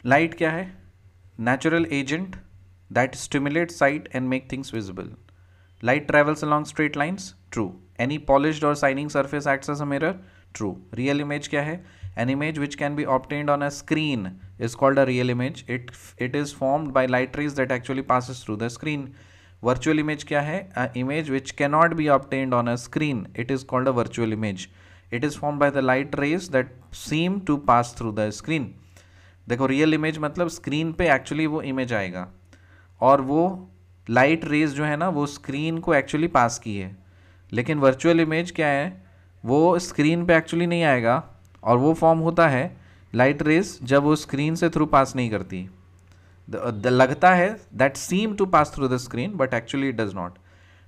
Light क्या है? Natural agent that stimulate site and make things visible. Light travels along straight lines? True. Any polished or shining surface acts as a mirror? True. Real image क्या है? An image which can be obtained on a screen is called a real image. It is formed by light rays that actually passes through the screen. Virtual image क्या है? An image which cannot be obtained on a screen. It is called a virtual image. It is formed by the light rays that seem to pass through the screen. देखो real image मतलब screen पे actually वो image आएगा और वो light rays जो है ना वो स्क्रीन को एक्चुअली पास की है. लेकिन वर्चुअल इमेज क्या है? वो स्क्रीन पे एक्चुअली नहीं आएगा और वो फॉर्म होता है लाइट रेज जब वो स्क्रीन से थ्रू पास नहीं करती. लगता है that seem to pass through the screen but actually it does not.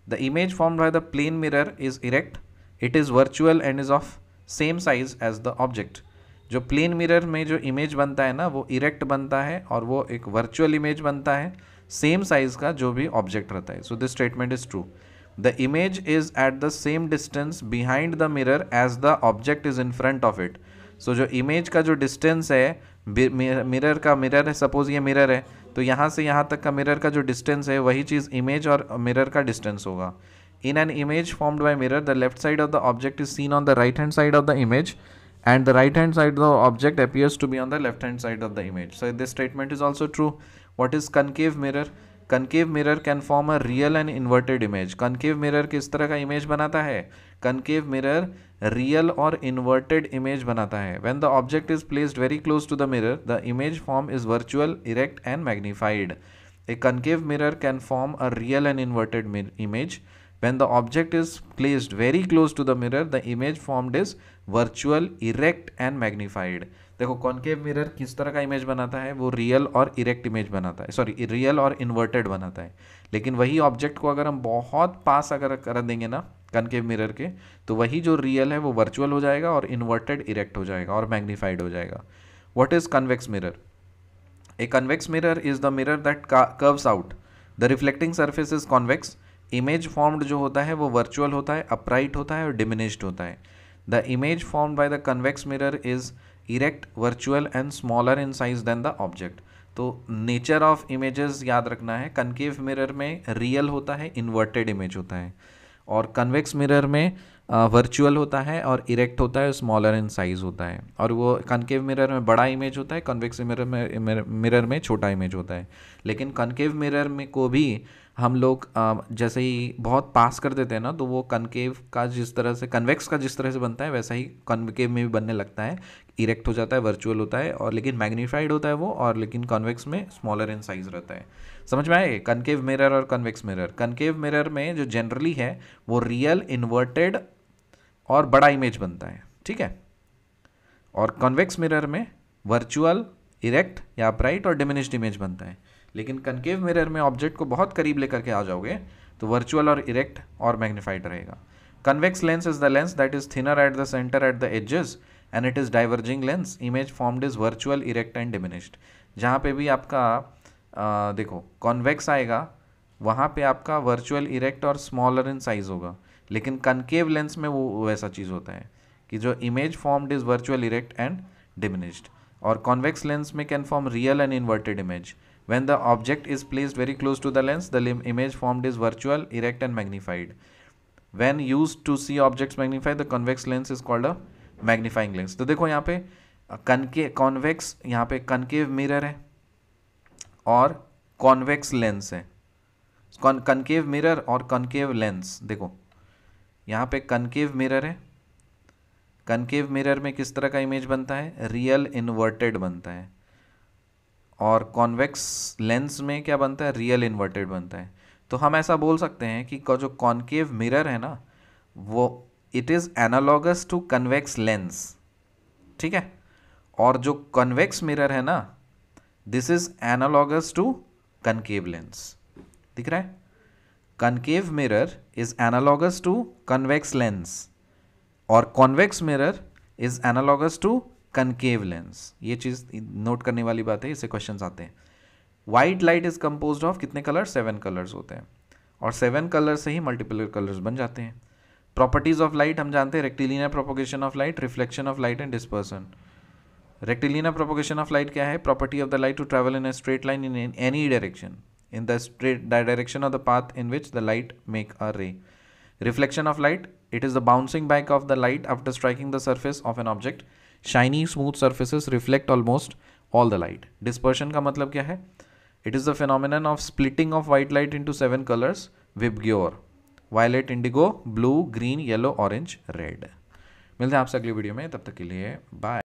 The image formed by the plane mirror is erect. It is virtual and is of same size as the object. जो plane mirror में जो image बनता है ना वो erect बनता है और वो एक वर्चुअल इमेज बनता है सेम साइज का जो भी ऑब्जेक्ट रहता है. So this statement is true. The image is at the same distance behind the mirror as the object is in front of it. So जो इमेज का जो डिस्टेंस है मिरर का, मिरर है सपोज ये मिरर है तो यहाँ से यहाँ तक का मिरर का जो डिस्टेंस है वही चीज़ इमेज और मिरर का डिस्टेंस होगा. In an image formed bye mirror the left side of the object is seen on the right hand side of the image and the right hand side of the object appears to be on the left hand side of the image. So this statement is also true. What is concave mirror? Concave mirror can form a real and inverted image. Concave mirror किस तरह का image बनाता है? Concave mirror real और inverted image बनाता है. When the object is placed very close to the mirror, the image form is virtual, erect and magnified. A concave mirror can form a real and inverted image. When the object is placed very close to the mirror, the image formed is virtual, erect and magnified. देखो concave mirror किस तरह का image बनाता है? वो real और erect image बनाता है, सॉरी रियल और इन्वर्टेड बनाता है. लेकिन वही ऑब्जेक्ट को अगर हम बहुत पास अगर कर देंगे ना कॉन्केव मिरर के तो वही जो रियल है वो वर्चुअल हो जाएगा और इन्वर्टेड इरेक्ट हो जाएगा और मैग्नीफाइड हो जाएगा. What is convex mirror? A convex mirror is the mirror that curves out. The reflecting surface is convex. Image formed जो होता है वो वर्चुअल होता है, अपराइट होता है और डिमिनिश्ड होता है. The image formed by the convex mirror is erect, virtual and smaller in size than the object. तो नेचर ऑफ इमेजेस याद रखना है. कनकेव मिरर में रियल होता है, इन्वर्टेड इमेज होता है, और कन्वेक्स मिरर में वर्चुअल होता है और इरेक्ट होता है, स्मॉलर इन साइज होता है. और वो कनकेव मिरर में बड़ा इमेज होता है, कन्वेक्स मिरर में छोटा इमेज होता है. लेकिन कनकेव मिरर में को भी हम लोग जैसे ही बहुत पास कर देते हैं ना तो वो कनकेव का जिस तरह से कन्वेक्स का जिस तरह से बनता है वैसा ही कनकेव में भी बनने लगता है. इरेक्ट हो जाता है, वर्चुअल होता है और लेकिन मैग्नीफाइड होता है वो, और लेकिन कॉन्वेक्स में स्मॉलर इन साइज रहता है. समझ में आए? कनकेव मिरर और कन्वेक्स मिरर. कनकेव मिरर में जो जनरली है वो रियल, इन्वर्टेड और बड़ा इमेज बनता है, ठीक है. और कॉन्वेक्स मिरर में वर्चुअल, इरेक्ट या अपराइट और डिमिनिश्ड इमेज बनता है. लेकिन कनकेव मिरर में ऑब्जेक्ट को बहुत करीब लेकर के आ जाओगे तो वर्चुअल और इरेक्ट और मैग्नीफाइड रहेगा. Convex lens is the lens that is thinner at the center at the edges and it is diverging lens. Image formed is virtual, erect and diminished. जहाँ पे भी आपका देखो कॉन्वेक्स आएगा वहाँ पे आपका वर्चुअल, इरेक्ट और स्मॉलर इन साइज होगा. लेकिन कनकेव लेंस में वो वैसा चीज़ होता है कि जो image formed is virtual, erect and diminished. और कॉन्वेक्स लेंस में can form real and inverted image. When the object is placed very close to the lens, the image formed is virtual, erect and magnified. When used to see objects magnified, the convex lens is called a magnifying lens. तो देखो यहाँ पे convex, यहाँ पे concave mirror है और convex lens है. Concave mirror और कनकेव लेंस. देखो यहाँ पे कनकेव मिरर है. कनकेव मिरर में किस तरह का इमेज बनता है? रियल, इन्वर्टेड बनता है. और कॉन्वेक्स लेंस में क्या बनता है? रियल, इन्वर्टेड बनता है. तो हम ऐसा बोल सकते हैं कि जो कॉन्केव मिरर है ना वो it is analogous to convex lens, ठीक है. और जो कन्वेक्स मिरर है ना this is analogous to concave lens. दिख रहा है? Concave mirror is analogous to convex lens और convex mirror is analogous to concave lens. ये चीज़ नोट करने वाली बात है, इससे क्वेश्चंस आते हैं. White light is composed of कितने कलर? 7 कलर्स होते हैं और 7 कलर से ही मल्टीपल कलर्स बन जाते हैं. प्रॉपर्टीज ऑफ लाइट हम जानते हैं, rectilinear propagation of light, reflection of light and dispersion. Rectilinear propagation of light क्या है? Property of the light to travel in a straight line in any direction in the straight direction of the path in which the light make a ray. Reflection of light, it is the bouncing back of the light after striking the surface of an object. Shiny smooth surfaces reflect almost all the light. Dispersion का मतलब क्या है? It is the phenomenon of splitting of white light into 7 colors. Vibgyor, violet, indigo, blue, green, yellow, orange, red. मिलते हैं आपसे अगली video में, तब तक के लिए बाय.